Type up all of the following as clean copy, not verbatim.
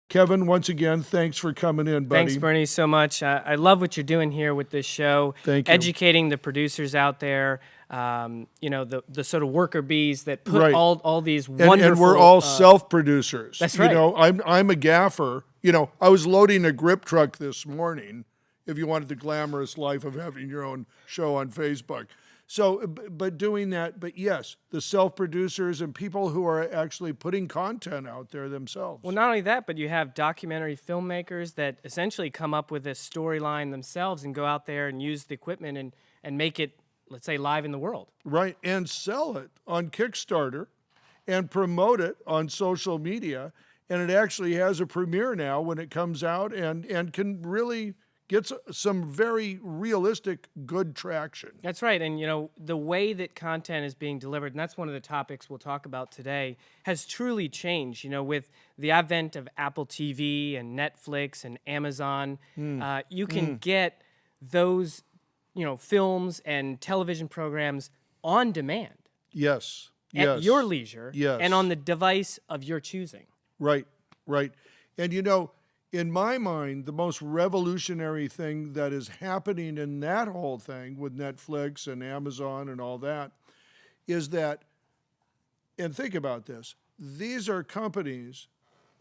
Kevin, once again, thanks for coming in, buddy. Thanks, Burnie, so much. I love what you're doing here with this show. Thank you. Educating the producers out there, the sort of worker bees that put Right. all these wonderful... And we're all self-producers. That's right. You know, I'm a gaffer. You know, I was loading a grip truck this morning, if you wanted the glamorous life of having your own show on Facebook. So, but doing that, but yes, the self-producers and people who are actually putting content out there themselves. Well, not only that, but you have documentary filmmakers that essentially come up with a storyline themselves and go out there and use the equipment and make it, let's say, live in the world. Right, and sell it on Kickstarter and promote it on social media. And it actually has a premiere now when it comes out and can really get some very realistic, good traction. That's right. And, the way that content is being delivered, and that's one of the topics we'll talk about today, has truly changed. With the advent of Apple TV and Netflix and Amazon, you can get those, films and television programs on demand. Yes. At your leisure. Yes. And on the device of your choosing. Right, right. And in my mind, the most revolutionary thing that is happening in that whole thing with Netflix and Amazon and all that is that, and think about this, these are companies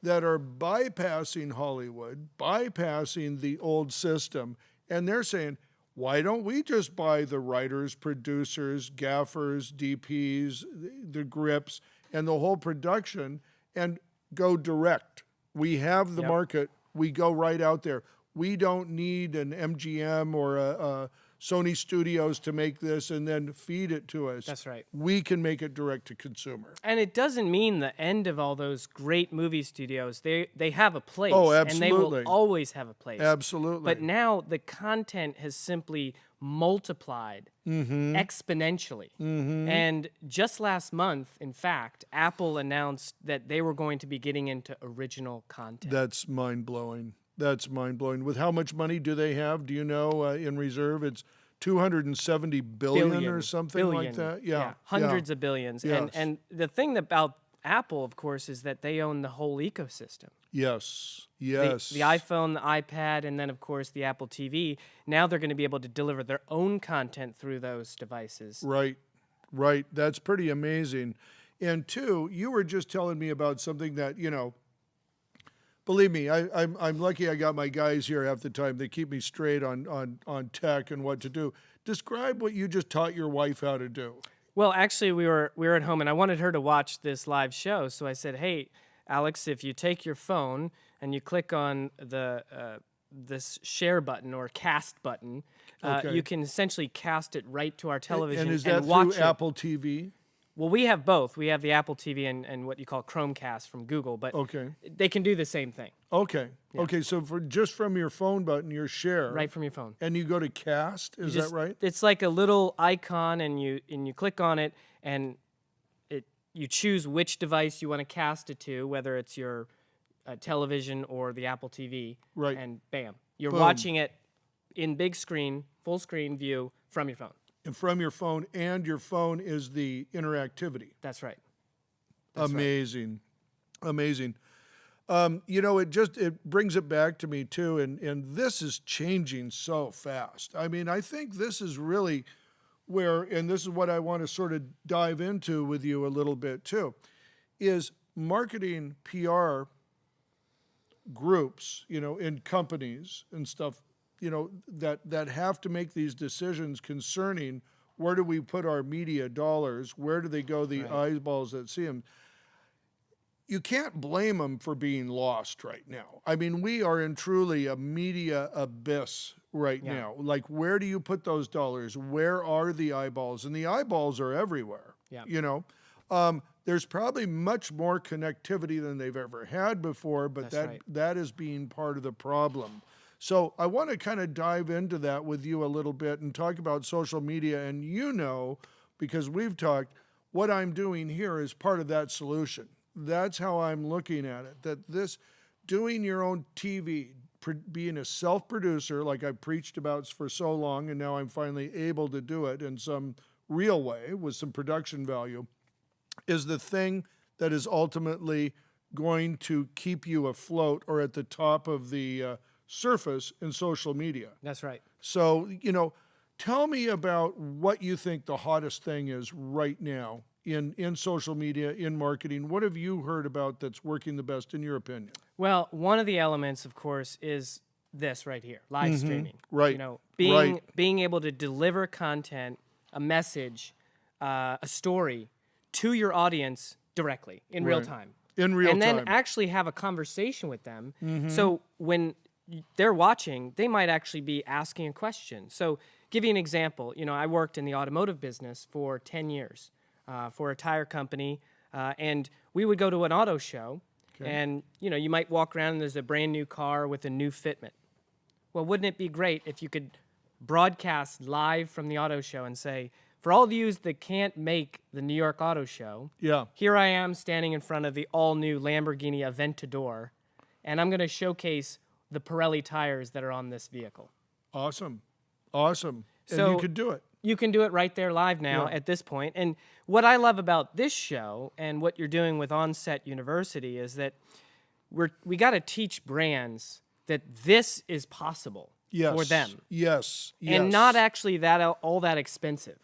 that are bypassing Hollywood, bypassing the old system, and they're saying, why don't we just buy the writers, producers, gaffers, DPs, the grips, and the whole production and go direct? We have the market. We go right out there. We don't need an MGM or a Sony Studios to make this and then feed it to us. That's right. We can make it direct to consumer. And it doesn't mean the end of all those great movie studios. They have a place. Oh, absolutely. And they will always have a place. Absolutely. But now the content has simply multiplied exponentially. And just last month, in fact, Apple announced that they were going to be getting into original content. That's mind-blowing. That's mind-blowing. With how much money do they have? Do you know in reserve? It's $270 billion or something like that? Yeah. Hundreds of billions. Yes. And the thing about Apple, of course, is that they own the whole ecosystem. Yes. Yes. The iPhone, the iPad, and then, of course, the Apple TV. Now they're going to be able to deliver their own content through those devices. Right. Right. That's pretty amazing. And two, you were just telling me about something that, believe me, I'm lucky I got my guys here half the time. They keep me straight on tech and what to do. Describe what you just taught your wife how to do. Well, actually, we were at home, and I wanted her to watch this live show. So I said, hey, Alex, if you take your phone and you click on this share button or cast button, you can essentially cast it right to our television and is that watch through Apple TV? Well, we have both. We have the Apple TV and what you call Chromecast from Google, but they can do the same thing. Okay. Yeah. Okay, so just from your phone button, your share. Right from your phone. And you go to cast, is that right? It's like a little icon, and you click on it, and you choose which device you want to cast it to, whether it's your television or the Apple TV. Right. And bam, you're Boom. watching it in big screen, full screen view from your phone. And from your phone, and your phone is the interactivity. That's right. Amazing. Amazing. It brings it back to me too, and this is changing so fast. I mean, I think this is really where, and this is what I want to sort of dive into with you a little bit too, is marketing PR groups, in companies and stuff, that have to make these decisions concerning where do we put our media dollars, where do they go, the eyeballs that see them. You can't blame them for being lost right now. I mean, we are in truly a media abyss right now. Like, where do you put those dollars? Where are the eyeballs? And the eyeballs are everywhere. Yeah. There's probably much more connectivity than they've ever had before, but that is being part of the problem. So I want to kind of dive into that with you a little bit and talk about social media. And because we've talked, what I'm doing here is part of that solution. That's how I'm looking at it, that this doing your own TV, being a self-producer like I've preached about for so long, and now I'm finally able to do it in some real way with some production value, is the thing that is ultimately going to keep you afloat or at the top of the surface in social media. That's right. So, tell me about what you think the hottest thing is right now in social media, in marketing. What have you heard about that's working the best in your opinion? Well, one of the elements, of course, is this right here, live streaming. Right. Being able to deliver content, a message, a story to your audience directly in real time. In real and time. then actually have a conversation with them. So when they're watching, they might actually be asking a question. So give you an example. I worked in the automotive business for 10 years for a tire company, and we would go to an auto show, and you might walk around and there's a brand new car with a new fitment. Well, wouldn't it be great if you could broadcast live from the auto show and say, for all of you that can't make the New York Auto Show, here I am standing in front of the all-new Lamborghini Aventador, and I'm going to showcase the Pirelli tires that are on this vehicle. Awesome. And So you could do it. You can do it right there live now at this point. And what I love about this show and what you're doing with Onset University is that we got to teach brands that this is possible for them. Yes. And not actually all that expensive.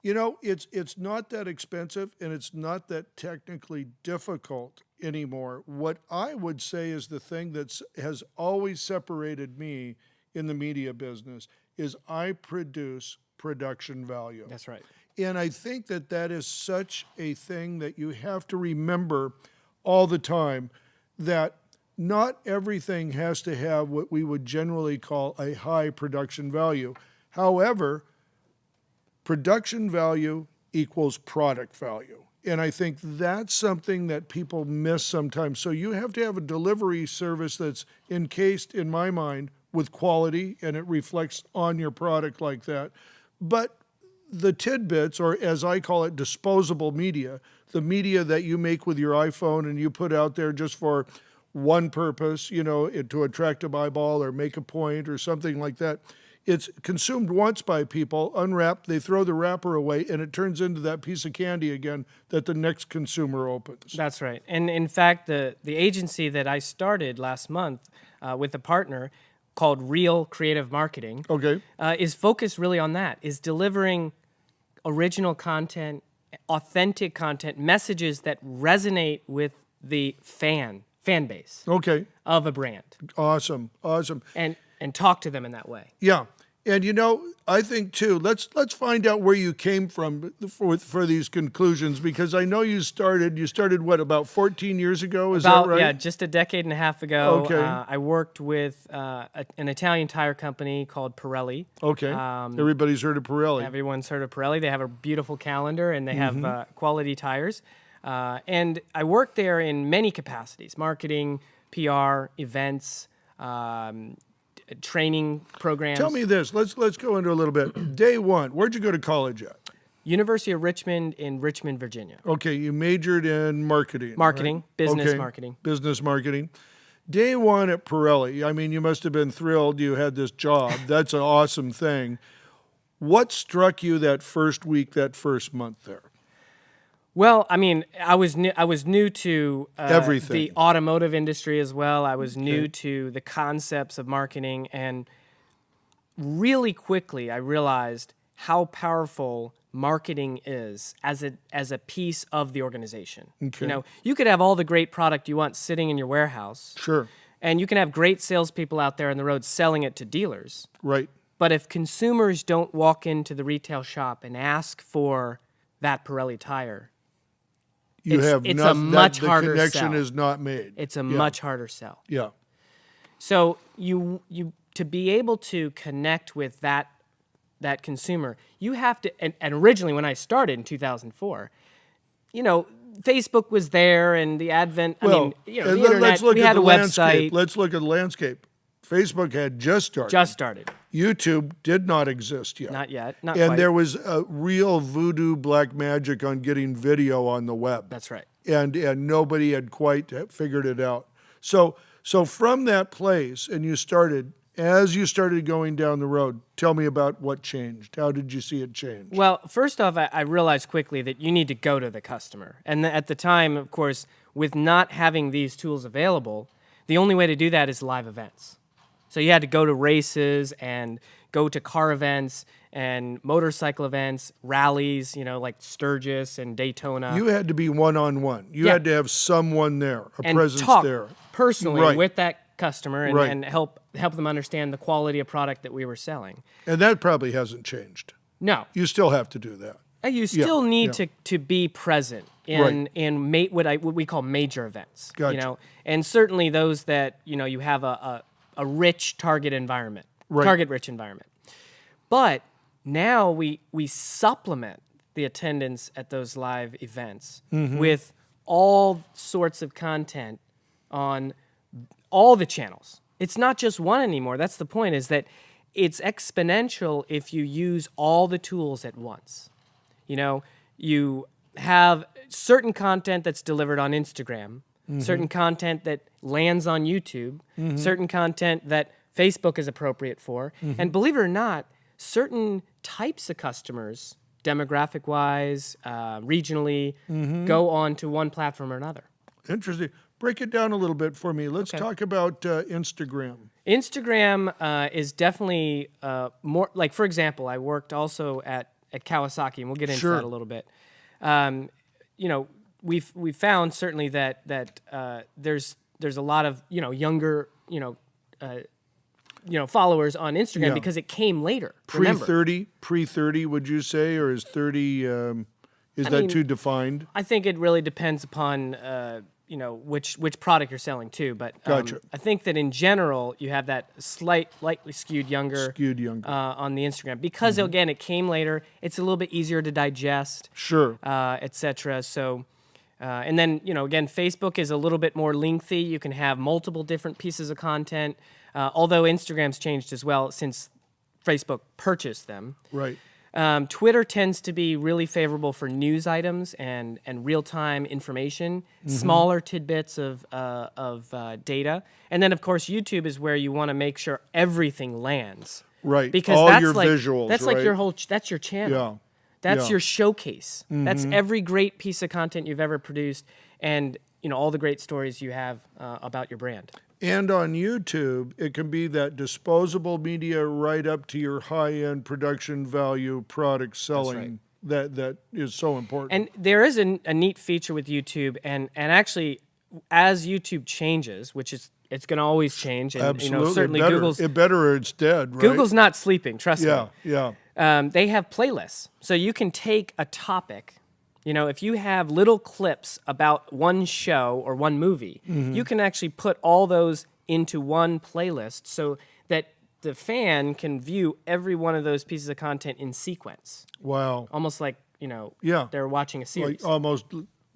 It's not that expensive, and it's not that technically difficult anymore. What I would say is the thing that has always separated me in the media business is I produce production value. That's right. And I think that is such a thing that you have to remember all the time, that not everything has to have what we would generally call a high production value. However, production value equals product value. And I think that's something that people miss sometimes. So you have to have a delivery service that's encased, in my mind, with quality, and it reflects on your product like that. But the tidbits, or as I call it, disposable media, the media that you make with your iPhone and you put out there just for one purpose, to attract a eyeball or make a point or something like that, it's consumed once by people, unwrapped, they throw the wrapper away, and it turns into that piece of candy again that the next consumer opens. That's right. And in fact, the agency that I started last month with a partner called Real Creative Marketing is focused really on that, is delivering original content, authentic content, messages that resonate with the fan base of a brand. Awesome. And talk to them in that way. Yeah. And I think too, let's find out where you came from for these conclusions, because I know you started what, about 14 years ago, is that right? Yeah, just a decade and a half ago. Okay. I worked with an Italian tire company called Pirelli. Okay. Everybody's heard of Pirelli. Everyone's heard of Pirelli. They have a beautiful calendar, and they have quality tires. And I worked there in many capacities: marketing, PR, events, training programs. Tell me this. Let's go into a little bit. Day one, where'd you go to college at? University of Richmond in Richmond, Virginia. Okay, you majored in marketing. Marketing, right? business marketing. Business marketing. Day one at Pirelli, I mean, you must have been thrilled you had this job. That's an awesome thing. What struck you that first week, that first month there? Well, I mean, I was new to everything, the automotive industry as well. I was new to the concepts of marketing, and really quickly I realized how powerful marketing is as a piece of the organization. You could have all the great product you want sitting in your warehouse. Sure. And you can have great salespeople out there on the road selling it to dealers. Right. But if consumers don't walk into the retail shop and ask for that Pirelli tire, it's a much harder sell. The connection is not made. It's a much harder sell. Yeah. So you to be able to connect with that consumer, you have to. And originally, when I started in 2004, Facebook was there, and the advent. The internet. Let's look we at had the a landscape. website. Let's look at the landscape. Facebook had just started. YouTube did not exist yet. Not yet. And quite. there was a real voodoo black magic on getting video on the web. That's right. And nobody had quite figured it out. So from that place, and you started, As you started going down the road, tell me about what changed. How did you see it change? Well, first off, I realized quickly that you need to go to the customer. And at the time, of course, with not having these tools available, the only way to do that is live events. So you had to go to races and go to car events and motorcycle events, rallies, like Sturgis and Daytona. You had to be one-on-one. You Yeah. had to have someone there, a and presence talk there. personally Right. with that customer and, Right. and help them understand the quality of product that we were selling. And that probably hasn't changed. No, You still have to do that. you still need yeah. to be present Right. in what we call major events. Gotcha. And certainly those that you have a rich target environment, Right. target rich environment. But now we supplement the attendance at those live events Mm-hmm. with all sorts of content on all the channels. It's not just one anymore. That's the point, is that it's exponential if you use all the tools at once. You have certain content that's delivered on Instagram, certain content that lands on YouTube, certain content that Facebook is appropriate for. And believe it or not, certain types of customers, demographic-wise, regionally, go on to one platform or another. Interesting. Break it down a little bit for me. Let's talk about Instagram. Instagram is definitely more, like, for example, I worked also at Kawasaki, and we'll get into Sure. that a little bit. We've found certainly that there's a lot of younger followers on Instagram Yeah. because it came later. Remember, Pre-30, would you say, or is 30? Is that mean, too defined? I think it really depends upon which product you're selling too. But Gotcha. I think that in general you have that slightly skewed younger on the Instagram because again it came later. It's a little bit easier to digest. Sure. Etc. So, and then again, Facebook is a little bit more lengthy. You can have multiple different pieces of content. Although Instagram's changed as well since Facebook purchased them. Right. Twitter tends to be really favorable for news items and real-time information, smaller tidbits of data, and then of course YouTube is where you want to make sure everything lands. Right. Because all that's your like, visuals. That's right? like your whole. That's your channel. Yeah. That's Yeah. your showcase. That's every great piece of content you've ever produced, and all the great stories you have about your brand. And on YouTube, it can be that disposable media right up to your high-end production value product selling that is so important. And there is a neat feature with YouTube, and actually, as YouTube changes, which it's going to always change, and Absolutely. certainly it better or it's dead, right? Google's not sleeping. Trust me. Yeah. They have playlists, so you can take a topic. If you have little clips about one show or one movie, you can actually put all those into one playlist so that the fan can view every one of those pieces of content in sequence. Wow. Almost like, Yeah. they're watching a series. Like almost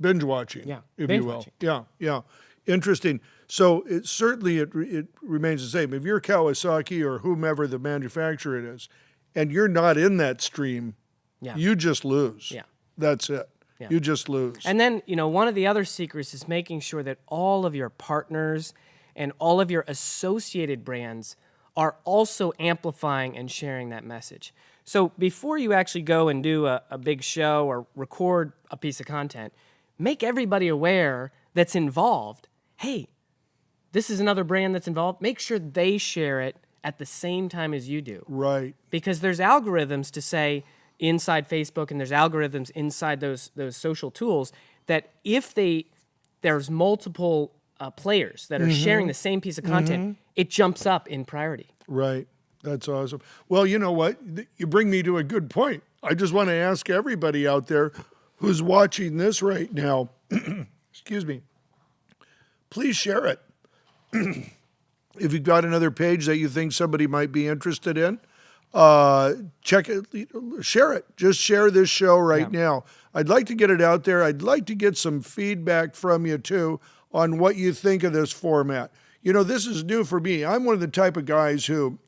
binge watching, Yeah, if binge you will. watching. Yeah. Interesting. So it remains the same. If you're Kawasaki or whomever the manufacturer it is, and you're not in that stream, you just lose. Yeah. That's it. Yeah. You just lose. And then, one of the other secrets is making sure that all of your partners and all of your associated brands are also amplifying and sharing that message. So before you actually go and do a big show or record a piece of content, make everybody aware that's involved. Hey, this is another brand that's involved. Make sure they share it at the same time as you do. Right. Because there's algorithms to say inside Facebook, and there's algorithms inside those social tools that if there's multiple players that are sharing the same piece of content, it jumps up in priority. Right. That's awesome. Well, you know what? You bring me to a good point. I just want to ask everybody out there who's watching this right now, excuse me, please share it. If you've got another page that you think somebody might be interested in, check it, share it. Just share this show right now. I'd like to get it out there. I'd like to get some feedback from you too on what you think of this format. This is new for me. I'm one of the type of guys who,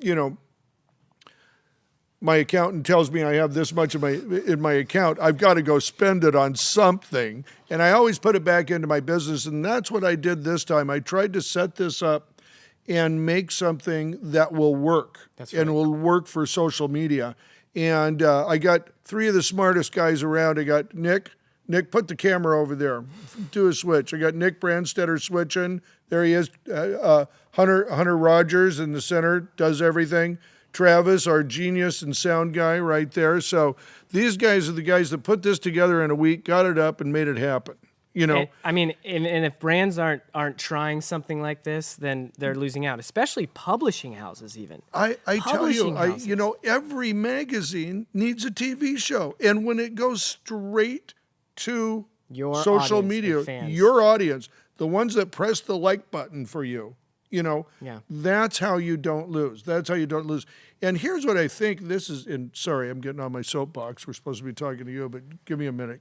my accountant tells me I have this much in my account. I've got to go spend it on something. And I always put it back into my business. And that's what I did this time. I tried to set this up and make something that will work and will work for social media. And I got 3 of the smartest guys around. I got Nick. Nick, put the camera over there. Do a switch. I got Nick Brandstetter switching. There he is. Hunter Rogers in the center does everything. Travis, our genius and sound guy, right there. So these guys are the guys that put this together in a week, got it up, and made it happen. You know, I mean, and if brands aren't trying something like this, then they're losing out. Especially publishing houses, even. I tell you, Publishing houses. you know, every magazine needs a TV show, and when it goes straight to Your social audience media, and fans. your audience, the ones that press the like button for you, you know, Yeah. that's how you don't lose. That's how you don't lose. And here's what I think this is, and sorry, I'm getting on my soapbox. We're supposed to be talking to you, but give me a minute.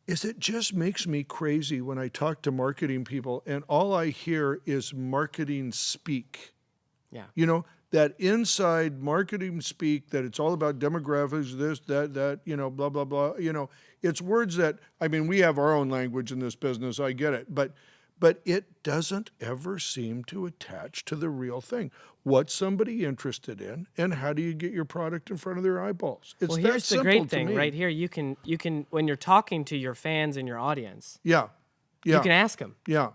Is it just makes me crazy when I talk to marketing people and all I hear is marketing speak. Yeah. You know, that inside marketing speak, that it's all about demographics, this, that, you know, blah, blah, blah. You know, it's words that, I mean, we have our own language in this business. I get it. But it doesn't ever seem to attach to the real thing. What's somebody interested in, and how do you get your product in front of their eyeballs? It's Well, that here's the simple great to thing, me. right here. You can when you're talking to your fans and your audience, Yeah. Yeah. you can ask them Yeah.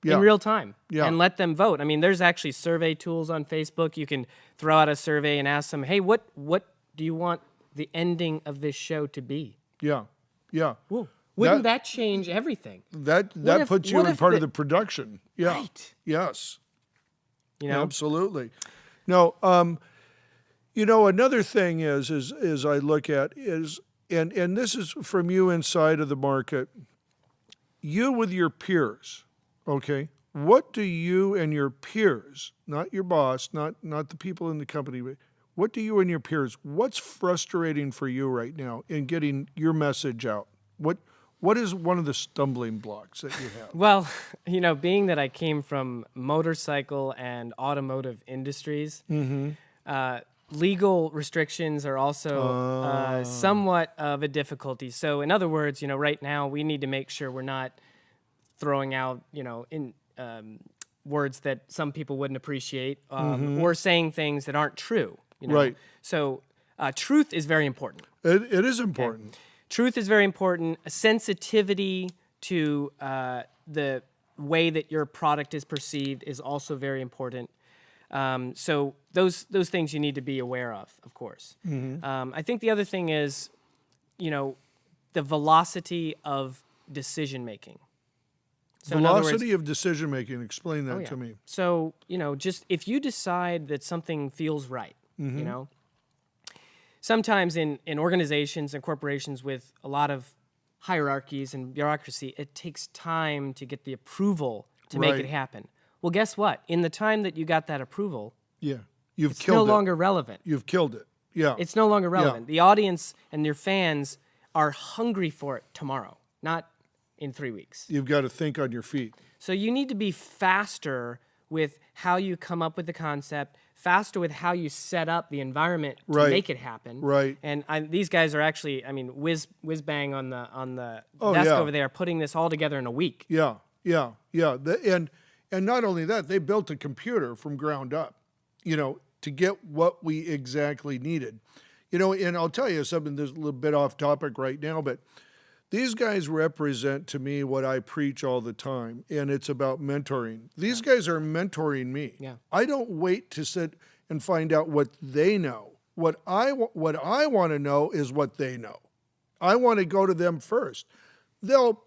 Yeah. in real time Yeah. and let them vote. I mean, there's actually survey tools on Facebook. You can throw out a survey and ask them, "Hey, what do you want the ending of this show to be?" Yeah. Yeah. Whoa. Wouldn't that change everything? That if- puts you what in if part of the- the production. Yeah. Right. Yes. You know? Absolutely. No, you know, another thing is I look at is, and this is from you inside of the market, you with your peers, okay? What do you and your peers, not your boss, not the people in the company, but what do you and your peers, what's frustrating for you right now in getting your message out? What is one of the stumbling blocks that you have? Well, you know, being that I came from motorcycle and automotive industries, legal restrictions are also somewhat of a difficulty. So, in other words, you know, right now we need to make sure we're not throwing out, you know, in words that some people wouldn't appreciate, or saying things that aren't true. You know? Right. So, truth is very important. It is important. Truth is very important. Sensitivity to the way that your product is perceived is also very important. So those things you need to be aware of course. I think the other thing is, you know, the velocity of decision making. So in other words- Velocity of decision making. Explain that Oh, yeah. to me. So, you know, just if you decide that something feels right, you know, sometimes in organizations and corporations with a lot of hierarchies and bureaucracy, it takes time to get the approval to make Right. it happen. Well, guess what? In the time that you got that approval, Yeah, you've it's killed no it. longer relevant. You've killed it. Yeah. It's no longer relevant. The audience and your fans are hungry for it tomorrow, not in 3 weeks. You've got to think on your feet. So you need to be faster with how you come up with the concept, faster with how you set up the environment to Right. make it happen. Right. And these guys are actually, I mean, whiz bang on the Oh, desk yeah. over there, putting this all together in a week. Yeah, yeah, yeah. And not only that, they built a computer from ground up, you know, to get what we exactly needed. You know, and I'll tell you something that's a little bit off topic right now, but these guys represent to me what I preach all the time, and it's about mentoring. These guys are mentoring me. Yeah. I don't wait to sit and find out what they know. What I want to know is what they know. I want to go to them first. They'll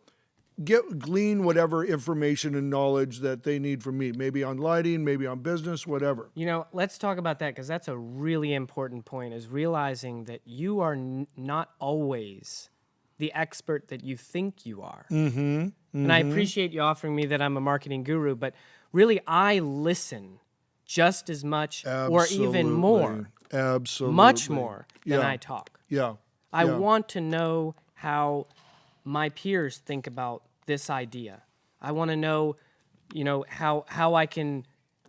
glean whatever information and knowledge that they need from me, maybe on lighting, maybe on business, whatever. You know, let's talk about that because that's a really important point, is realizing that you are not always the expert that you think you are. And I appreciate you offering me that I'm a marketing guru, but really I listen just as much or even more, Absolutely. much more than Yeah. I talk. Yeah. I Yeah. want to know how my peers think about this idea. I want to know, you know, how I can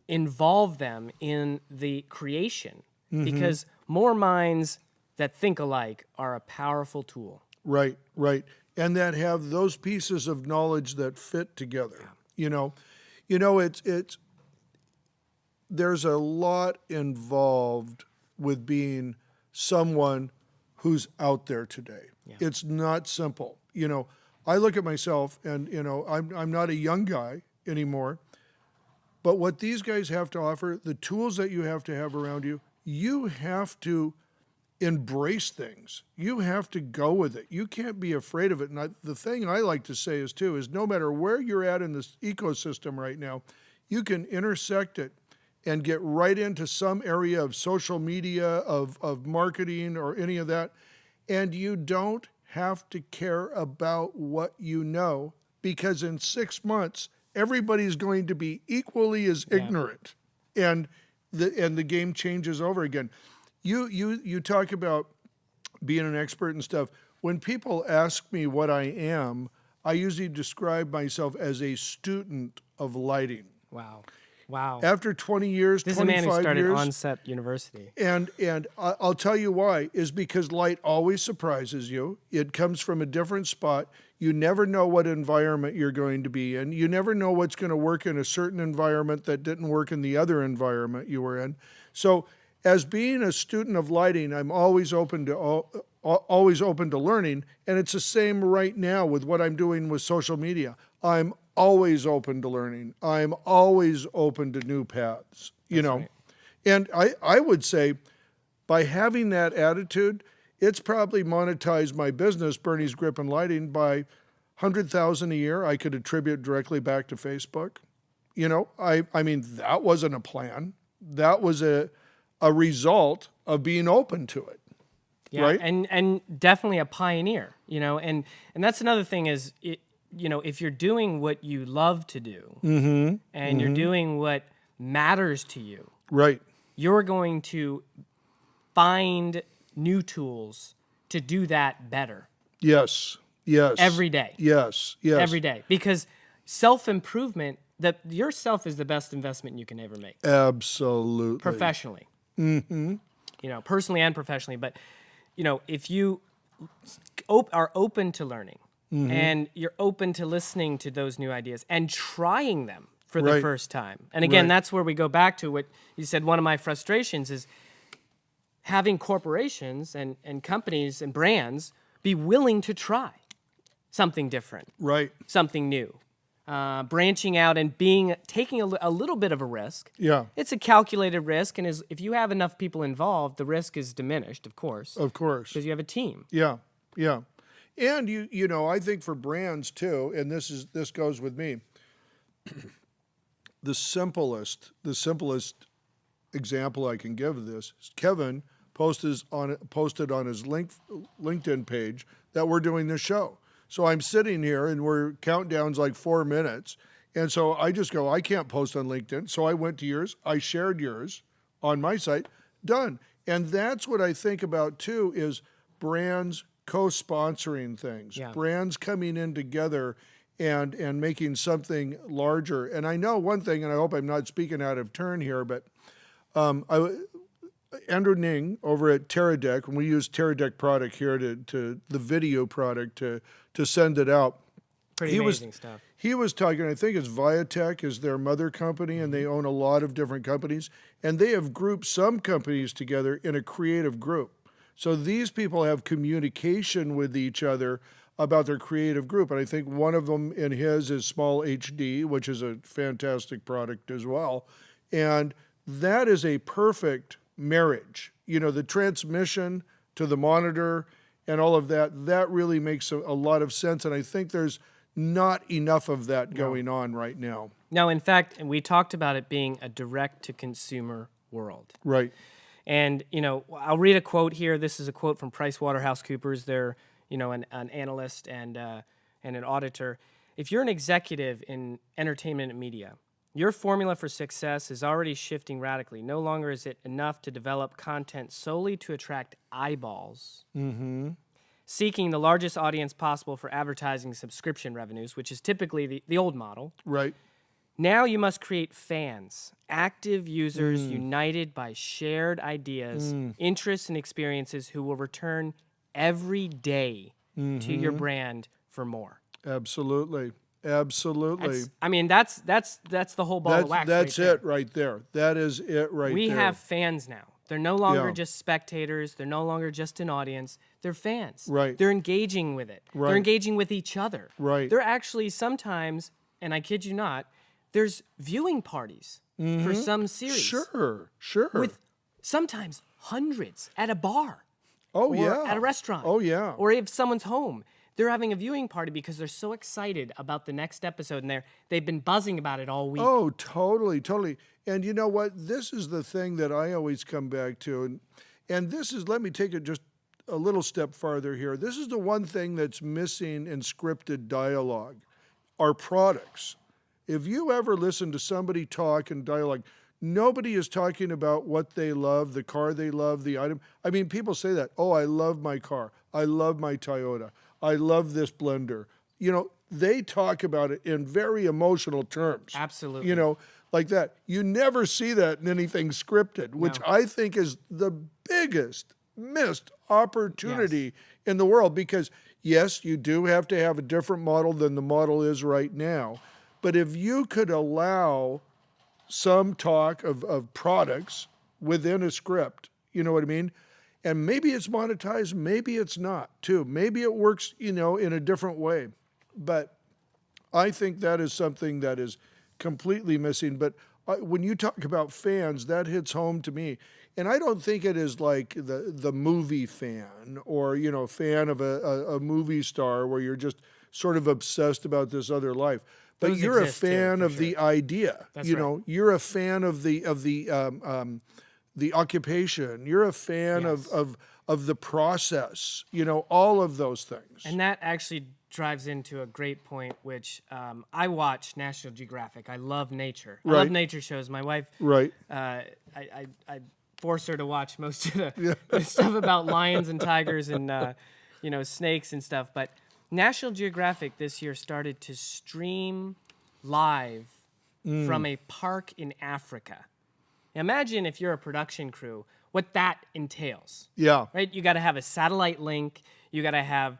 involve them in the creation, because more minds that think alike are a powerful tool. Right, right. And that have those pieces of knowledge that fit together. You know, You know, there's a lot involved with being someone who's out there today. Yeah. It's not simple. You know, I look at myself and, you know, I'm not a young guy anymore, but what these guys have to offer, the tools that you have to have around you, you have to embrace things. You have to go with it. You can't be afraid of it. And the thing I like to say is no matter where you're at in this ecosystem right now, you can intersect it and get right into some area of social media, of marketing or any of that. And you don't have to care about what you know, because in 6 months, everybody's going to be equally as ignorant. And the game changes over again. You talk about being an expert and stuff. When people ask me what I am, I usually describe myself as a student of lighting. Wow. Wow. After 20 years, This is a man 25 who started years, Onset University. and I'll tell you why, is because light always surprises you. It comes from a different spot. You never know what environment you're going to be in. You never know what's going to work in a certain environment that didn't work in the other environment you were in. So as being a student of lighting, I'm always open to learning, and it's the same right now with what I'm doing with social media. I'm always open to learning. I'm always open to new paths, you know. Right. And I would say by having that attitude, it's probably monetized my business, Burnie's Grip and Lighting, by $100,000 a year. I could attribute directly back to Facebook. You know, I mean, that wasn't a plan. That was a result of being open to it. Yeah, right? and definitely a pioneer, you know, and that's another thing is, you know, if you're doing what you love to do and you're doing what matters to you, Right. you're going to find new tools to do that better Yes. Yes. every day, Yes. Yes. every day, because self-improvement, that yourself is the best investment you can ever make. Absolutely. Professionally, you know, personally and professionally. But, you know, if you are open to learning and you're open to listening to those new ideas and trying them for the Right. first time. And again, Right. that's where we go back to what you said. One of my frustrations is having corporations and companies and brands be willing to try something different, Right. something new. Branching out and taking a little bit of a risk. Yeah. It's a calculated risk, and if you have enough people involved, the risk is diminished, of course, Of course. because you have a team. Yeah. Yeah. And you know, I think for brands too, and this goes with me. The simplest example I can give of this is Kevin posted on his LinkedIn page that we're doing this show. So I'm sitting here and we're countdown's like 4 minutes. And so I just go, I can't post on LinkedIn. So I went to yours. I shared yours on my site. Done. And that's what I think about too, is brands co-sponsoring things, Yeah. brands coming in together and making something larger. And I know one thing, and I hope I'm not speaking out of turn here, but Andrew Ning over at Teradek, and we use Teradek product here to the video product to send it out. Pretty amazing stuff. He was talking, I think it's Viatech is their mother company, and they own a lot of different companies, and they have grouped some companies together in a creative group. So these people have communication with each other about their creative group, and I think one of them in his is Small HD, which is a fantastic product as well, and that is a perfect marriage. You know, the transmission to the monitor and all of that really makes a lot of sense, and I think there's not enough of that going on right now. No, in fact, and we talked about it being a direct-to-consumer world. Right. And, you know, I'll read a quote here. This is a quote from PricewaterhouseCoopers. They're, you know, an analyst and an auditor. If you're an executive in entertainment and media, your formula for success is already shifting radically. No longer is it enough to develop content solely to attract eyeballs. Seeking the largest audience possible for advertising subscription revenues, which is typically the old model. Right. Now you must create fans, active users united by shared ideas, interests, and experiences who will return every day to your brand for more. Absolutely. Absolutely. I mean, that's the whole ball of wax. That's right there. it right there. That is it right We there. have fans now. They're no longer Yeah. just spectators. They're no longer just an audience. They're fans. Right. They're engaging with it. Right. They're engaging with each other. Right. They're actually sometimes, and I kid you not, there's viewing parties for some series. Sure. With sometimes hundreds at a bar. Oh, or yeah. at a restaurant. Oh, yeah. Or if someone's home, they're having a viewing party because they're so excited about the next episode, and they've been buzzing about it all week. Oh, totally. And you know what? This is the thing that I always come back to. And this is, let me take it just a little step farther here. This is the one thing that's missing in scripted dialogue, our products. If you ever listen to somebody talk in dialogue, nobody is talking about what they love, the car they love, the item. I mean, people say that. Oh, I love my car. I love my Toyota. I love this blender. You know, they talk about it in very emotional terms. Absolutely. You know, like that. You never see that in anything scripted, which I think is the biggest missed opportunity in the world, because yes, you do have to have a different model than the model is right now. But if you could allow some talk of products within a script, you know what I mean? And maybe it's monetized, maybe it's not too. Maybe it works, you know, in a different way. But I think that is something that is completely missing. But when you talk about fans, that hits home to me. And I don't think it is like the movie fan or, you know, fan of a movie star where you're just sort of obsessed about this other life. But Those you're a exist too, fan for of sure. the idea. That's you right. know, you're a fan of the occupation. You're a fan Yes. of the process. You know, all of those things. And that actually drives into a great point, which I watch National Geographic. I love nature. I love Right. nature shows. My wife, Right. I force her to watch most of the stuff about lions and tigers and you know, snakes and stuff. But National Geographic this year started to stream live from a park in Africa. Imagine if you're a production crew, what that entails. Yeah. Right? You got to have a satellite link. You got to have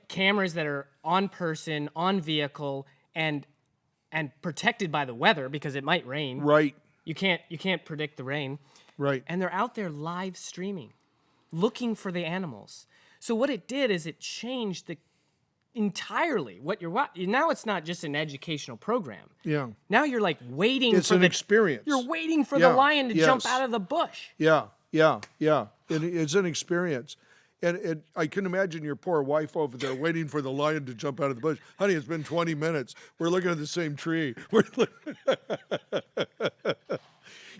cameras that are on person, on vehicle, and protected by the weather because it might rain. Right. You can't predict the rain. Right. And they're out there live streaming, looking for the animals. So what it did is it changed entirely what you're watching. Now it's not just an educational program. Yeah. Now you're like waiting It's for an experience. You're waiting for Yeah, the lion to jump yes. out of the bush. Yeah. It's an experience. And I can imagine your poor wife over there waiting for the lion to jump out of the bush. Honey, it's been 20 minutes. We're looking at the same tree.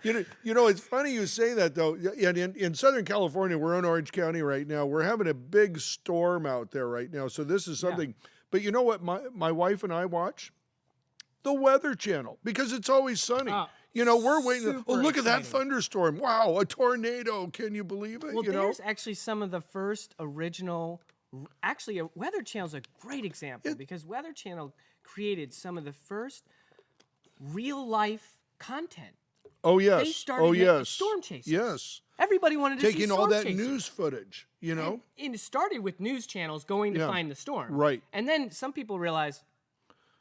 You know, it's funny you say that, though. And in Southern California, we're in Orange County right now. We're having a big storm out there right now. So this is something. But you know what my wife and I watch? The Weather Channel, because it's always sunny. You know, we're waiting. Oh, super look at that exciting. thunderstorm. Wow, a tornado. Can you believe it? Well, you know? there's actually some of the first original. Actually, Weather Channel is a great example because Weather Channel created some of the first real life content. Oh, They yes. started Oh, making yes. storm chasers. Yes. Everybody wanted to see Taking storm all that chasers. news footage, you know? And it started with news channels going to Yeah. find the storm. Right. And then some people realized,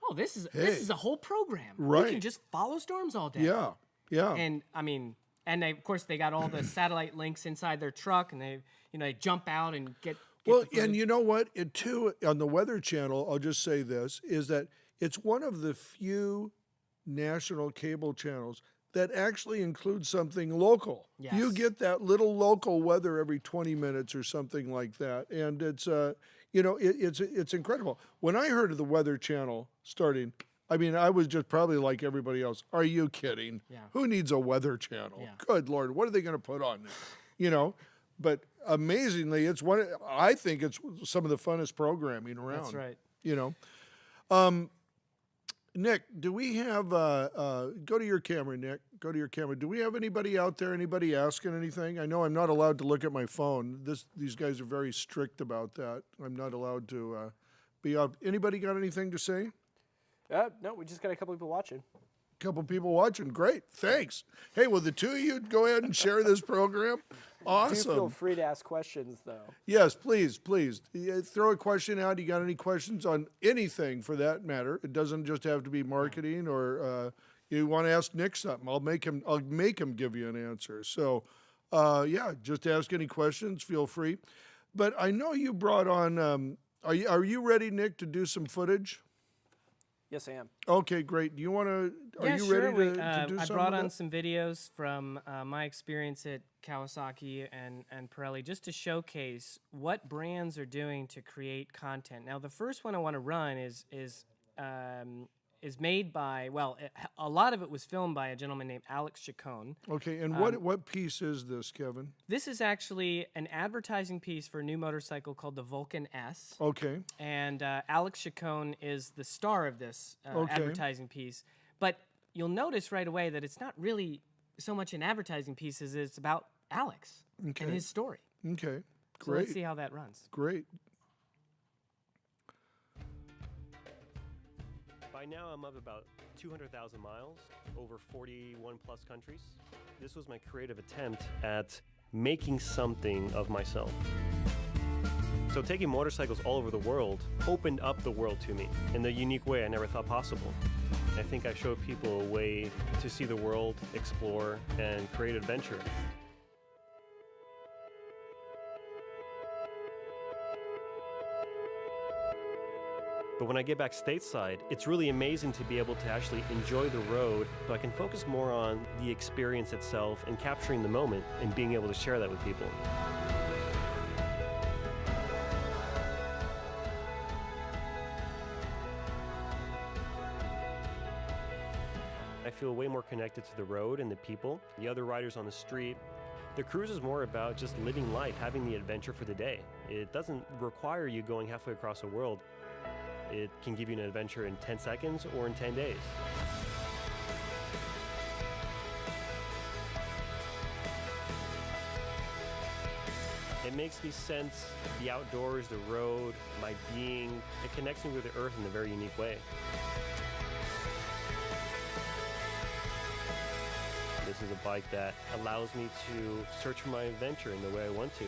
oh, this is a whole program. We Right. can just follow storms all day. Yeah. Yeah. And I mean, of course they got all the satellite links inside their truck, and they jump out and get Well, the and you know what? It too, on the Weather Channel, I'll just say this, is that it's one of the few national cable channels that actually includes something local. You Yes. get that little local weather every 20 minutes or something like that. And it's, you know, it's incredible. When I heard of the Weather Channel starting, I mean, I was just probably like everybody else. Are you kidding? Yeah. Who needs a Weather Channel? Yeah. Good Lord, what are they going to put on there? You know? But amazingly, it's I think it's some of the funnest programming around. That's right. You know, Nick, do we have? Go to your camera, Nick. Go to your camera. Do we have anybody out there? Anybody asking anything? I know I'm not allowed to look at my phone. These guys are very strict about that. I'm not allowed to be up. Anybody got anything to say? No, we just got a couple people watching. couple people watching. Great, thanks. Hey, will the two of you go ahead and share this program? Do Awesome. feel free to ask questions, though. Yes, please, please. Yeah, throw a question out. You got any questions on anything for that matter? It doesn't just have to be marketing or you want to ask Nick something. I'll make him give you an answer. So, yeah, just ask any questions. Feel free. But I know you brought on. Are you ready, Nick, to do some footage? Yes, I am. Okay, great. Do you want to? Are Yeah, you sure. ready to do I some brought of on that? some videos from my experience at Kawasaki and Pirelli just to showcase what brands are doing to create content. Now, the first one I want to run is made by, well, a lot of it was filmed by a gentleman named Alex Chacon. Okay, and what piece is this, Kevin? This is actually an advertising piece for a new motorcycle called the Vulcan S. Okay, And Alex Chacon is the star of this Okay. advertising piece. But you'll notice right away that it's not really so much an advertising piece as it's about Alex Okay. and his story. okay, So let's great, see how that runs. great. By now, I'm up about 200,000 miles, over 41 plus countries. This was my creative attempt at making something of myself. So taking motorcycles all over the world opened up the world to me in the unique way I never thought possible. I think I showed people a way to see the world, explore, and create adventure. But when I get back stateside, it's really amazing to be able to actually enjoy the road, so I can focus more on the experience itself and capturing the moment and being able to share that with people. I feel way more connected to the road and the people, the other riders on the street. The cruise is more about just living life, having the adventure for the day. It doesn't require you going halfway across the world. It can give you an adventure in 10 seconds or in 10 days. It makes me sense the outdoors, the road, my being. It connects me with the earth in a very unique way. This is a bike that allows me to search for my adventure in the way I want to.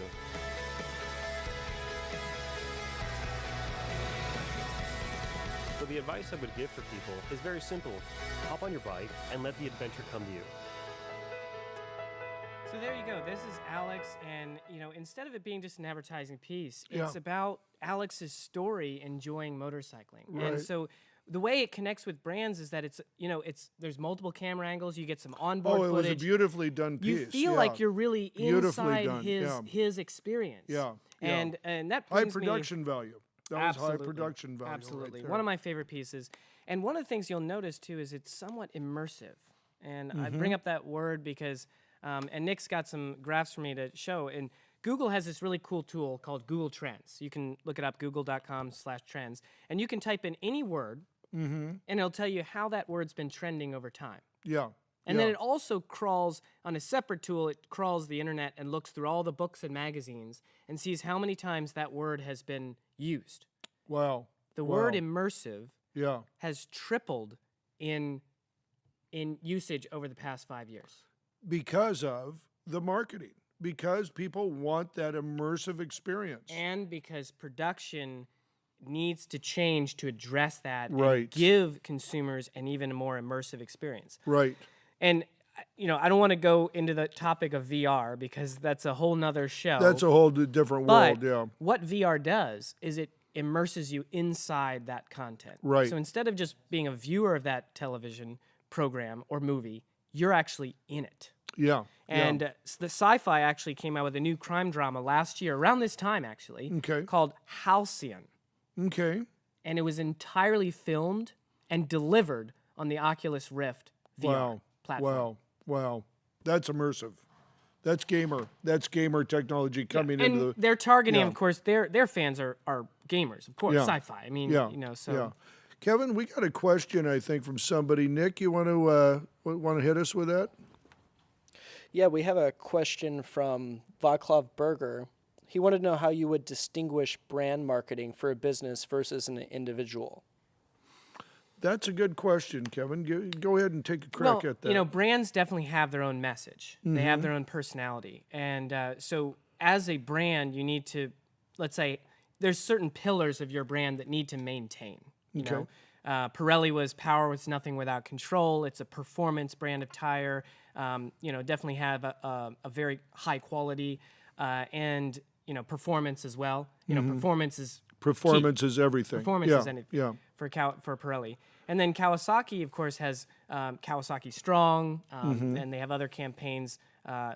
So the advice I would give for people is very simple. Hop on your bike and let the adventure come to you. So there you go. This is Alex, and instead of it being just an advertising piece, Yeah. it's about Alex's story enjoying motorcycling. Right. And so the way it connects with brands is that there's multiple camera angles. You get some onboard Oh, it was a footage. beautifully done piece. You feel yeah. like you're really Beautifully inside done, yeah. his experience. Yeah, yeah. And that high brings me- production value. That was high Absolutely. production value. Absolutely. Right One of my favorite pieces. And one of the things you'll notice too is it's somewhat immersive. And I Mm-hmm. bring up that word because, and Nick's got some graphs for me to show. And Google has this really cool tool called Google Trends. You can look it up, google.com/trends. And you can type in any word, and it'll tell you how that word's been trending over time. Yeah. And then it also crawls on a separate tool. It crawls the internet and looks through all the books and magazines and sees how many times that word has been used. Wow. The Wow. word immersive Yeah. has tripled in usage over the past 5 years. Because of the marketing. Because people want that immersive experience. And because production needs to change to address that Right. and give consumers an even more immersive experience. Right. And I don't want to go into the topic of VR because that's a whole nother show. That's a whole different But world. Yeah. what VR does is it immerses you inside that content. Right. So instead of just being a viewer of that television program or movie, you're actually in it. Yeah. And yeah. the Sci-Fi actually came out with a new crime drama last year, around this time actually, Okay. called Halcyon. Okay. And it was entirely filmed and delivered on the Oculus Rift VR Wow. platform. Wow. Wow. That's immersive. That's gamer. That's gamer technology coming And into the. they're targeting, yeah. of course, their fans are gamers, of course, Yeah. sci-fi. I mean, Yeah. so Yeah. Kevin, we got a question, I think, from somebody. Nick, you want to hit us with that? Yeah, we have a question from Vaclav Berger. He wanted to know how you would distinguish brand marketing for a business versus an individual. That's a good question, Kevin. Go ahead and take a crack at that. You know, brands definitely have their own message. They have their own personality. And so as a brand, you need to, let's say, there's certain pillars of your brand that need to maintain. You know, Pirelli was power was nothing without control. It's a performance brand of tire. You know, definitely have a very high quality and, you know, performance as well. You know, performance is Performance is everything. Performance is anything Yeah. for Pirelli. And then Kawasaki, of course, has Kawasaki Strong, and they have other campaigns,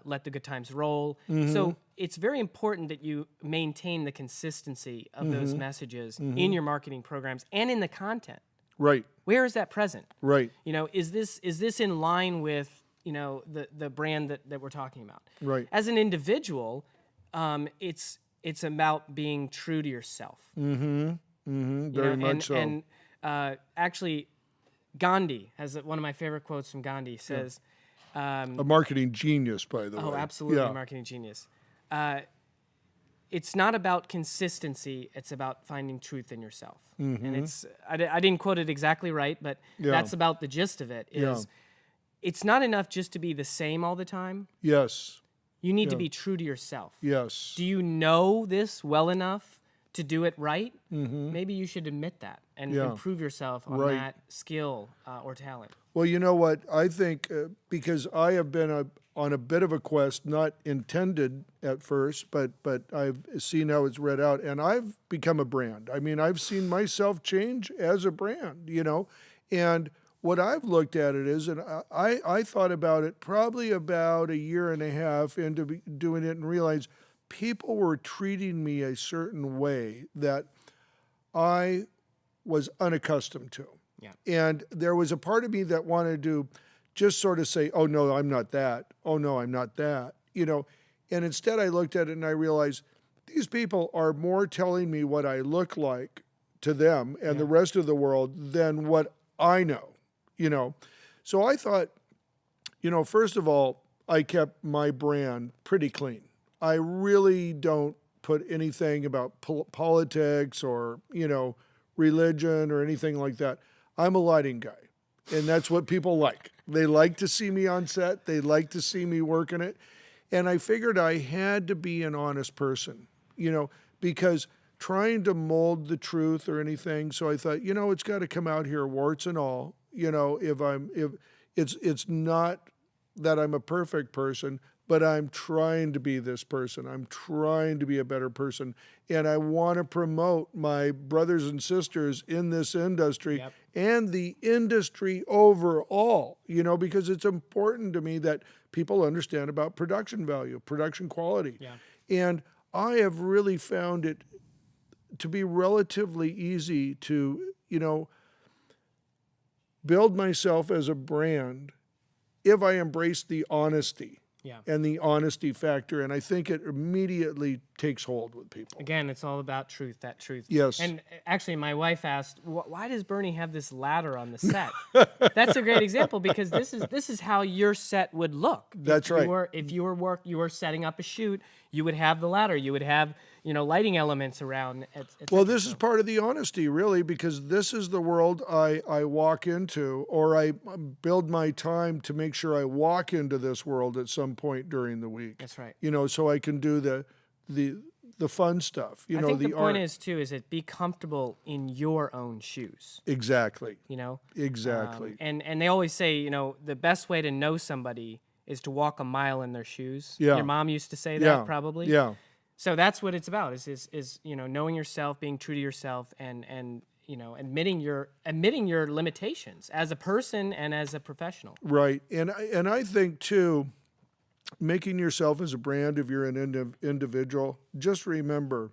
Let the Good Times Roll. So it's very important that you maintain the consistency of those messages in your marketing programs and in the content. Right. Where is that present? Right. You know, is this in line with, you know, the brand that we're talking about? Right. As an individual, it's about being true to yourself. Very much so. And actually, Gandhi has one of my favorite quotes from Gandhi. Says, a marketing genius, by the way. "Oh, absolutely, Yeah. marketing genius. It's not about consistency; it's about finding truth in yourself." And it's I didn't quote it exactly right, but that's about the gist of it. Is it's not enough just to be the same all the time. Yes. You need to be true to yourself. Yes. Do you know this well enough to do it right? Maybe you should admit that and improve yourself on that skill or talent. Well, you know what? I think because I have been on a bit of a quest, not intended at first, but I've seen how it's read out, and I've become a brand. I mean, I've seen myself change as a brand, you know, and what I've looked at it is, and I thought about it probably about a year and a half into doing it and realized people were treating me a certain way that I was unaccustomed to. Yeah. And there was a part of me that wanted to just sort of say, oh, no, I'm not that. Oh, no, I'm not that. You know, and instead I looked at it and I realized these people are more telling me what I look like to them and the rest of the world than what I know. You know, so I thought, you know, first of all, I kept my brand pretty clean. I really don't put anything about politics or, you know, religion or anything like that. I'm a lighting guy, and that's what people like. They like to see me on set. They like to see me working it. And I figured I had to be an honest person, you know, because trying to mold the truth or anything. So I thought, you know, it's got to come out here, warts and all. You know, if it's not that I'm a perfect person, but I'm trying to be this person. I'm trying to be a better person. And I want to promote my brothers and sisters in this industry and the industry overall, you know, because it's important to me that people understand about production value, production quality. Yeah. And I have really found it to be relatively easy to, you know, build myself as a brand if I embrace the honesty and the honesty factor. And I think it immediately takes hold with people. Again, it's all about truth, that truth. Yes. And actually, my wife asked, why does Burnie have this ladder on the set? That's a great example because this is how your set would look. That's right. If you were setting up a shoot, you would have the ladder. You would have, you know, lighting elements around. Well, this is part of the honesty, really, because this is the world I walk into, or I build my time to make sure I walk into this world at some point during the week. That's right. You know, so I can do the fun stuff. You know, I think the point art. is too is that be comfortable in your own shoes. Exactly. You know. Exactly. And they always say, you know, the best way to know somebody is to walk a mile in their shoes. Yeah. Your mom used to say that probably. Yeah. So that's what it's about is you know, knowing yourself, being true to yourself, and you know, admitting your limitations as a person and as a professional. Right. And I think too, making yourself as a brand, if you're an individual, just remember,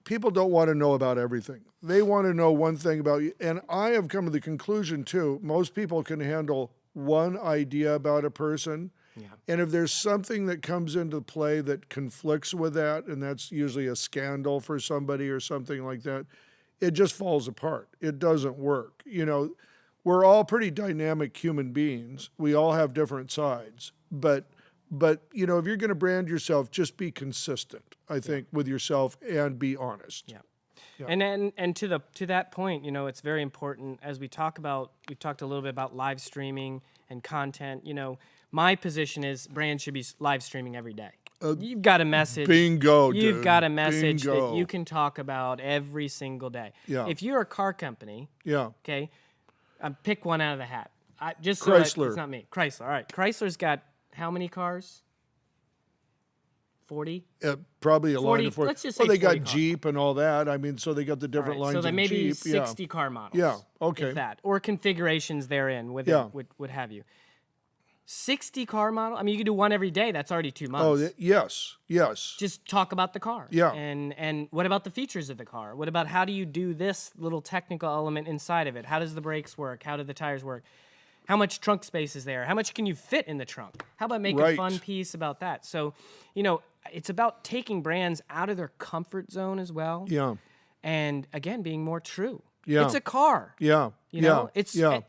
people don't want to know about everything. They want to know one thing about you. And I have come to the conclusion too, most people can handle one idea about a person. Yeah. And if there's something that comes into play that conflicts with that, and that's usually a scandal for somebody or something like that, it just falls apart. It doesn't work. You know, we're all pretty dynamic human beings. We all have different sides. But you know, if you're going to brand yourself, just be consistent, I think, with yourself and be honest. Yeah. Yeah. And to that point, you know, it's very important as we've talked a little bit about live streaming and content. You know, my position is brands should be live streaming every day. You've got a message. Bingo, You've dude. got a message Bingo. that you can talk about every single day. Yeah. If you're a car company, Yeah. okay, pick one out of the hat. Just Chrysler. it's not me. Chrysler. All right. Chrysler's got how many cars? 40? Probably a 40, line of 40. let's just well, say they 40 got cars. Jeep and all that. I mean, so they got the different All right, lines so that of may be Jeep. 60 car models. Yeah, okay. If that. Or configurations therein, with Yeah. what have you. 60 car model? I mean, you could do one every day. That's already 2 months. Oh, yes. Just talk about the car. Yeah. And what about the features of the car? What about how do you do this little technical element inside of it? How does the brakes work? How do the tires work? How much trunk space is there? How much can you fit in the trunk? How about make a Right. fun piece about that? So, you know, it's about taking brands out of their comfort zone as well. Yeah. And again, being more true. Yeah. It's a car. Yeah. You know, yeah.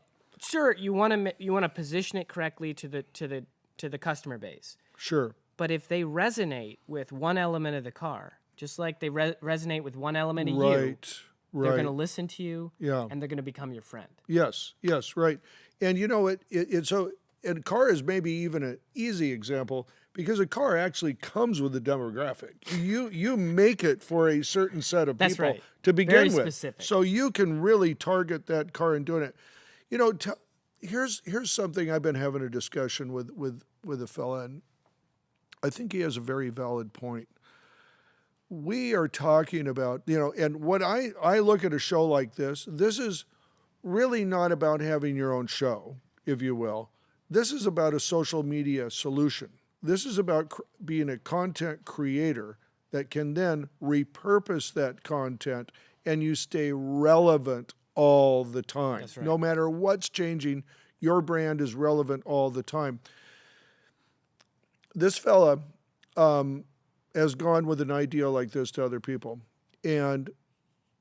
Sure, you want to position it correctly to the customer base. Sure. But if they resonate with one element of the car, just like they resonate with one element of you, Right. they're going to listen to you, Yeah. and they're going to become your friend. Yes, right. And you know, it's so, and a car is maybe even an easy example because a car actually comes with a demographic. You make it for a certain set of That's people right. to begin Very with. specific. So you can really target that car in doing it. You know, here's something I've been having a discussion with a fella, and I think he has a very valid point. We are talking about, you know, and what I look at a show like this is really not about having your own show, if you will. This is about a social media solution. This is about being a content creator that can then repurpose that content and you stay relevant all the time. That's right. No matter what's changing, your brand is relevant all the time. This fella has gone with an idea like this to other people, and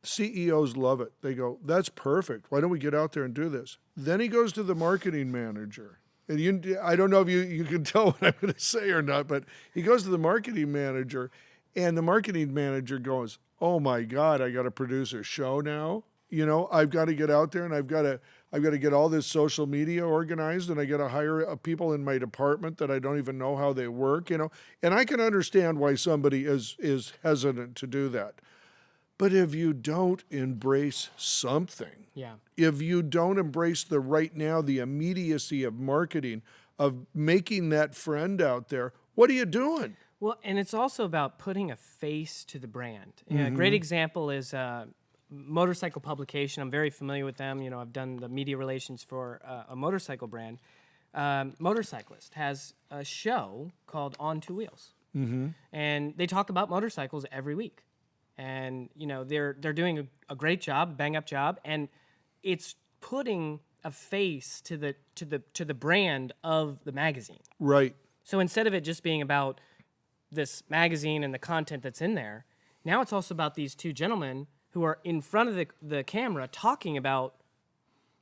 CEOs love it. They go, that's perfect. Why don't we get out there and do this? Then he goes to the marketing manager. And I don't know if you can tell what I'm going to say or not, but he goes to the marketing manager, and the marketing manager goes, oh my God, I got to produce a show now. You know, I've got to get out there and I've got to get all this social media organized, and I got to hire people in my department that I don't even know how they work, you know. And I can understand why somebody is hesitant to do that. But if you don't embrace something, Yeah. if you don't embrace the right now, the immediacy of marketing, of making that friend out there, what are you doing? Well, and it's also about putting a face to the brand. Yeah, a great example is Motorcycle Publication. I'm very familiar with them. You know, I've done the media relations for a motorcycle brand. Motorcyclist has a show called On Two Wheels, and they talk about motorcycles every week. And you know, they're doing a great job, bang up job, and it's putting a face to the brand of the magazine. Right. So instead of it just being about this magazine and the content that's in there, now it's also about these two gentlemen who are in front of the camera talking about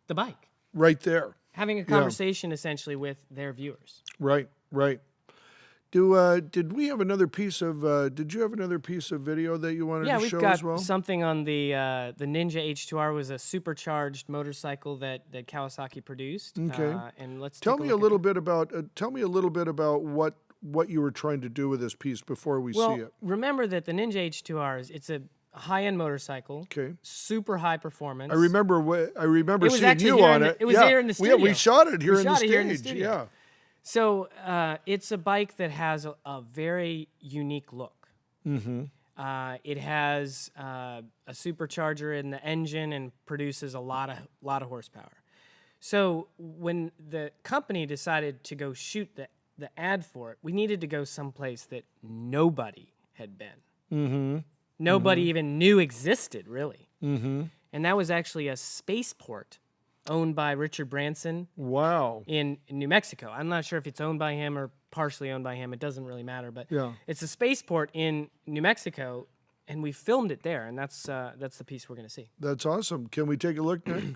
the bike, Right there. having a conversation essentially with their viewers. Right. Did we have another piece of? Did you have another piece of video that you wanted Yeah, to we've show got as well? something on the Ninja H2R was a supercharged motorcycle that Kawasaki produced. Okay. And let's Tell take me a a look little bit about. Tell me a little bit about what you were trying to do with this piece before we Well, see it. remember that the Ninja H2R it's a high-end motorcycle. Okay. Super high performance. I remember It was seeing actually you here on in the- it. it was here in the We studio. shot it here We in shot the it here in the stage. studio. Yeah. So it's a bike that has a very unique look. It has a supercharger in the engine and produces a lot of horsepower. So when the company decided to go shoot the ad for it, we needed to go someplace that nobody had been. Nobody even knew existed, really. And that was actually a spaceport owned by Richard Branson Wow. in New Mexico. I'm not sure if it's owned by him or partially owned by him. It doesn't really matter, but Yeah. it's a spaceport in New Mexico, and we filmed it there, and that's the piece we're going to see. That's awesome. Can we take a look, Nick?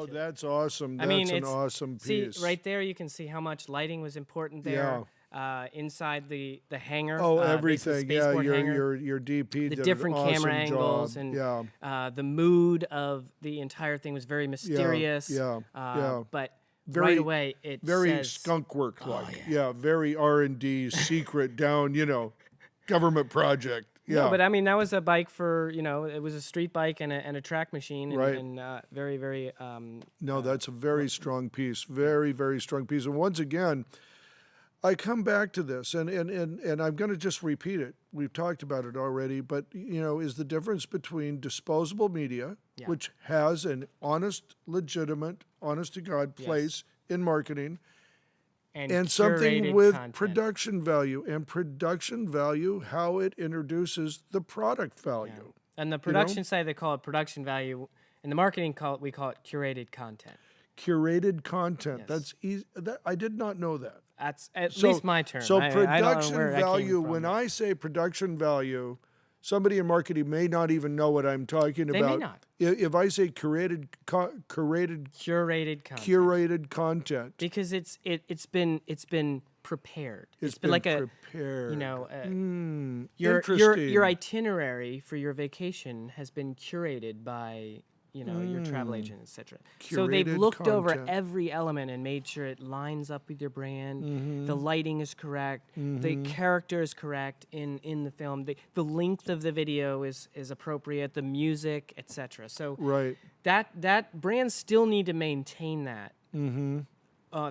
Oh, that's awesome. I mean, That's an it's awesome see piece. right there. You can see how much lighting was important there. Inside the hangar. Oh, basically everything. the Yeah, spaceport hangar. your DP The did different an awesome camera angles job. and yeah, the mood of the entire thing was very mysterious. yeah. But Very- right away it very says, skunk work Oh, like. Yeah, very R&D secret down, government project. Yeah. No, but I mean that was a bike for it was a street bike and a track machine, and, Right. and very very No, that's a very strong piece. Very, very strong piece. And once again, I come back to this, and I'm going to just repeat it. We've talked about it already, but is the difference between disposable media, Yeah. which has an honest, legitimate, honest to God place in marketing, and something curated with content. production value, and production value, how it introduces the product value. And the production side they call it production value, and the marketing we call it curated content. Curated content. Yes. That's easy. I did not know that. That's at least my term. So I don't know production where that came value, from. when I say production value, somebody in marketing may not even know what I'm talking They about. may not. If I say curated Curated content. curated content, Because it's been prepared. it's been like prepared. your interesting. itinerary for your vacation has been curated by your travel agent, etc. So they've Curated looked over content. every element and made sure it lines up with your brand. Mm-hmm. The lighting is correct. The character is correct in the film. The length of the video is appropriate. The music, etc. So Right. that brands still need to maintain that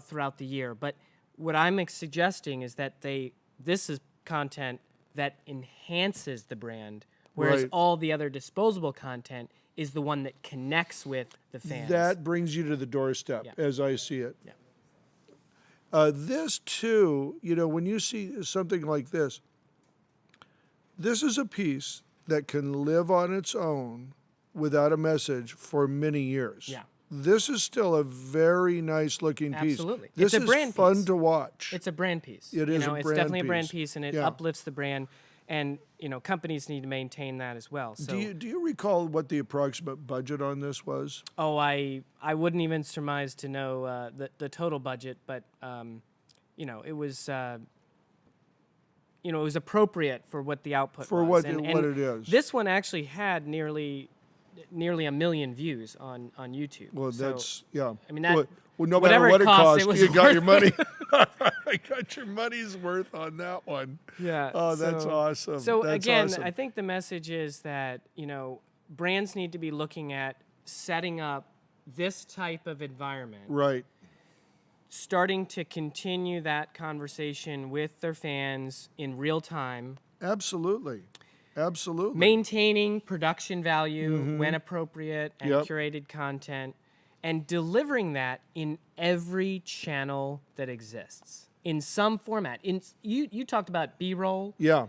throughout the year. But what I'm suggesting is that this is content that enhances the brand, whereas Right. all the other disposable content is the one that connects with the fans. That brings you to the doorstep, Yeah. as I see it. Yeah. This too, when you see something like this is a piece that can live on its own without a message for many years. Yeah. This is still a very nice looking piece. Absolutely. This It's a is brand fun piece. to watch. It's a brand piece. It is a it's brand definitely a brand piece. piece, and it Yeah. uplifts the brand. And companies need to maintain that as well. So, Do you recall what the approximate budget on this was? I wouldn't even surmise to know the total budget, but it was it was appropriate for what the output For was. what it is. This one actually had nearly 1 million views on YouTube. Well, So, that's yeah. I mean, that- well, no whatever matter what it it cost, cost, it was you got your money. worth I got your money's worth on that one. Yeah. Oh, that's awesome. So That's again, awesome. I think the message is that brands need to be looking at setting up this type of environment, Right. starting to continue that conversation with their fans in real time, Absolutely. Absolutely. maintaining production value when appropriate and Yep. curated content, and delivering that in every channel that exists in some format. You talked about B-roll. Yeah.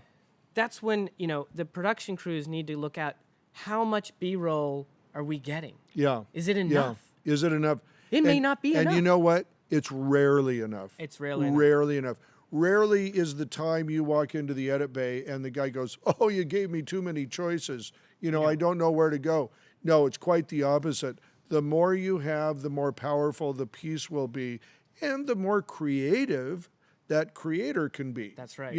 That's when the production crews need to look at how much B-roll are we getting. Yeah. Is it Yeah. enough? Is it enough? It may not be And enough. you know what? It's rarely enough. It's rarely enough. Rarely enough. Rarely is the time you walk into the edit bay and the guy goes, "Oh, you gave me too many choices. I don't know where to go." No, it's quite the opposite. The more you have, the more powerful the piece will be, and the more creative that creator can be. That's right.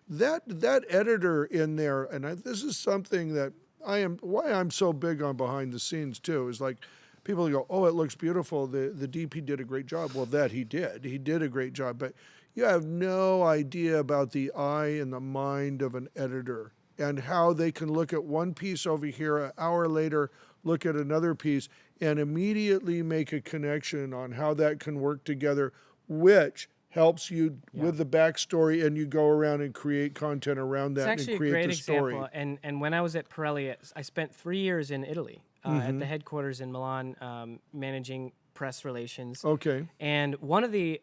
That editor in there, and this is something that why I'm so big on behind the scenes too, is like people go, "Oh, it looks beautiful. The DP did a great job." Well, he did a great job, but you have no idea about the eye and the mind of an editor and how they can look at one piece over here, an hour later, look at another piece, and immediately make a connection on how that can work together, which helps you with the backstory, and you go around and create content around that It's actually and a create great the story. example. And when I was at Pirelli, I spent 3 years in Italy at the headquarters in Milan, managing press relations. Okay. And one of the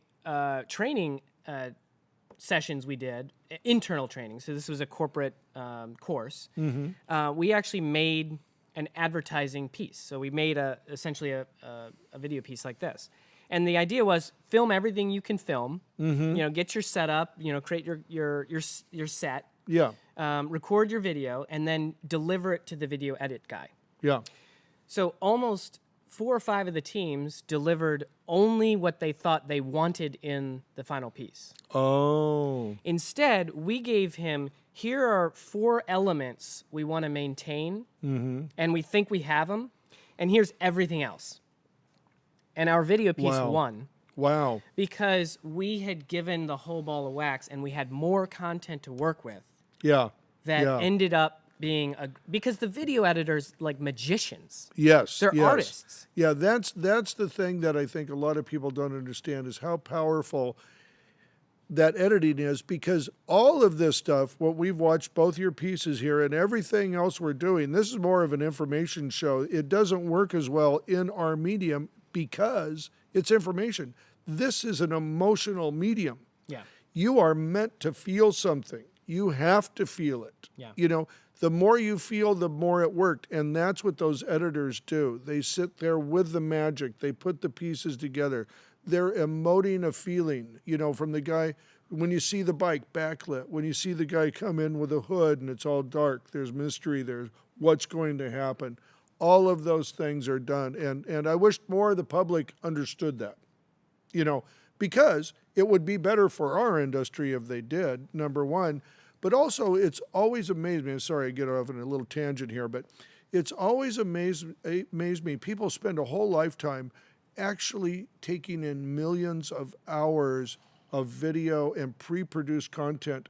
training sessions we did, internal training, so this was a corporate course, we actually made an advertising piece. So we made essentially a video piece like this. And the idea was film everything you can film, get your setup, create your set, Yeah. record your video, and then deliver it to the video edit guy. Yeah. So almost 4 or 5 of the teams delivered only what they thought they wanted in the final piece. Oh. Instead, we gave him, here are 4 elements we want to maintain, and we think we have them, and here's everything else. And our video piece Wow. won Wow. because we had given the whole ball of wax, and we had more content to work with Yeah. that yeah. ended up being because the video editors like magicians. Yes. They're yes. artists. Yeah, that's the thing that I think a lot of people don't understand is how powerful that editing is, because all of this stuff, what we've watched, both your pieces here and everything else we're doing, this is more of an information show. It doesn't work as well in our medium because it's information. This is an emotional medium. Yeah. You are meant to feel something. You have to feel it. Yeah. You know, the more you feel, the more it worked. And that's what those editors do. They sit there with the magic. They put the pieces together. They're emoting a feeling, you know, from the guy. When you see the bike backlit, when you see the guy come in with a hood and it's all dark, there's mystery, there's what's going to happen. All of those things are done. And I wish more of the public understood that, you know, because it would be better for our industry if they did, number one. But also, it's always amazed me. Sorry, I get off on a little tangent here, but it's always amazed me. People spend a whole lifetime actually taking in millions of hours of video and pre-produced content,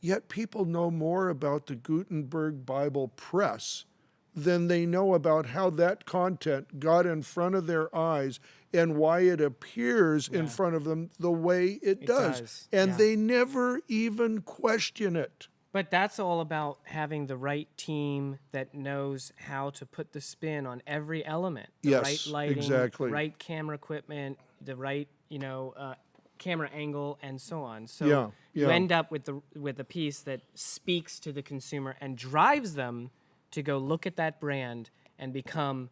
yet people know more about the Gutenberg Bible press than they know about how that content got in front of their eyes and why it appears in front of them the way it does. And yeah. they never even question it. But that's all about having the right team that knows how to put the spin on every element. The Yes, right lighting, exactly. the right camera equipment, the right, camera angle, and so on. So Yeah, you yeah. end up with a piece that speaks to the consumer and drives them to go look at that brand and become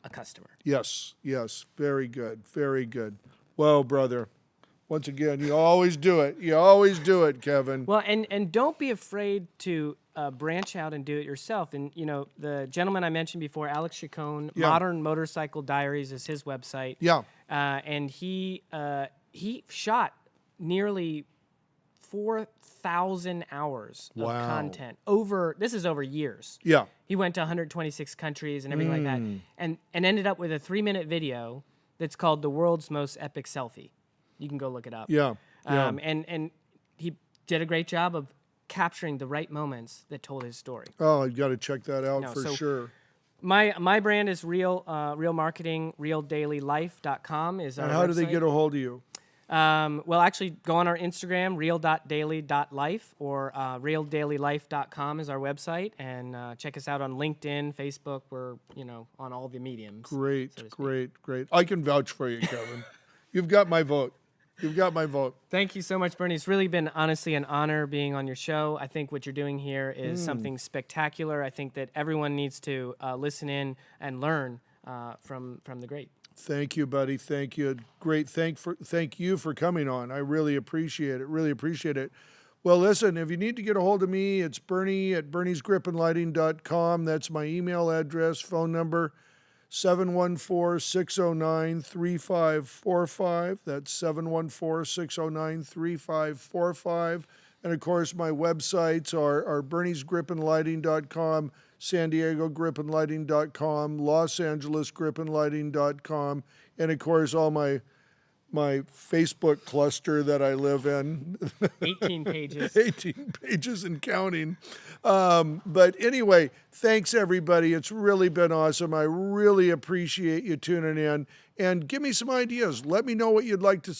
a customer. Yes, yes, very good, very good. Well, brother, once again, you always do it. You always do it, Kevin. Well, and don't be afraid to branch out and do it yourself. And, the gentleman I mentioned before, Alex Chacon, Yeah. Modern Motorcycle Diaries is his website. Yeah. And he shot nearly 4,000 hours of Wow. content this is over years. Yeah. He went to 126 countries and everything like that, and ended up with a 3-minute video that's called "The World's Most Epic Selfie." You can go look it up. Yeah. Yeah. And he did a great job of capturing the right moments that told his story. Oh, I've got to check that out No, for so- sure. My brand is Real Marketing. RealDailyLife.com is our And how do they website. get a hold of you? Well, actually, go on our Instagram, real.daily.life, or realdailylife.com is our website, and check us out on LinkedIn, Facebook. We're on all the mediums. Great, so to speak. great. I can vouch for you, Kevin. You've got my vote. You've got my vote. Thank you so much, Burnie. It's really been honestly an honor being on your show. I think what you're doing here is something spectacular. I think that everyone needs to listen in and learn from the great. Thank you, buddy. Thank you. Great. Thank you for coming on. I really appreciate it. Really appreciate it. Well, listen, if you need to get a hold of me, it's Burnie at burniesgripandlighting.com. That's my email address, phone number, 714-609-3545. That's 714-609-3545. And of course, my websites are burniesgripandlighting.com, San Diego gripandlighting.com, Los Angeles gripandlighting.com, and of course, all my Facebook cluster that I live in. 18 pages. 18 pages and counting. But anyway, thanks everybody. It's really been awesome. I really appreciate you tuning in. And give me some ideas. Let me know what you'd like to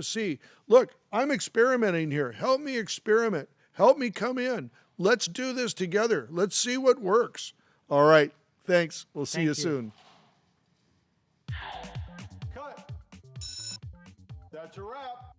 see. Look, I'm experimenting here. Help me experiment. Help me come in. Let's do this together. Let's see what works. All right. Thanks. We'll see you Thank you. soon. Cut. That's a wrap.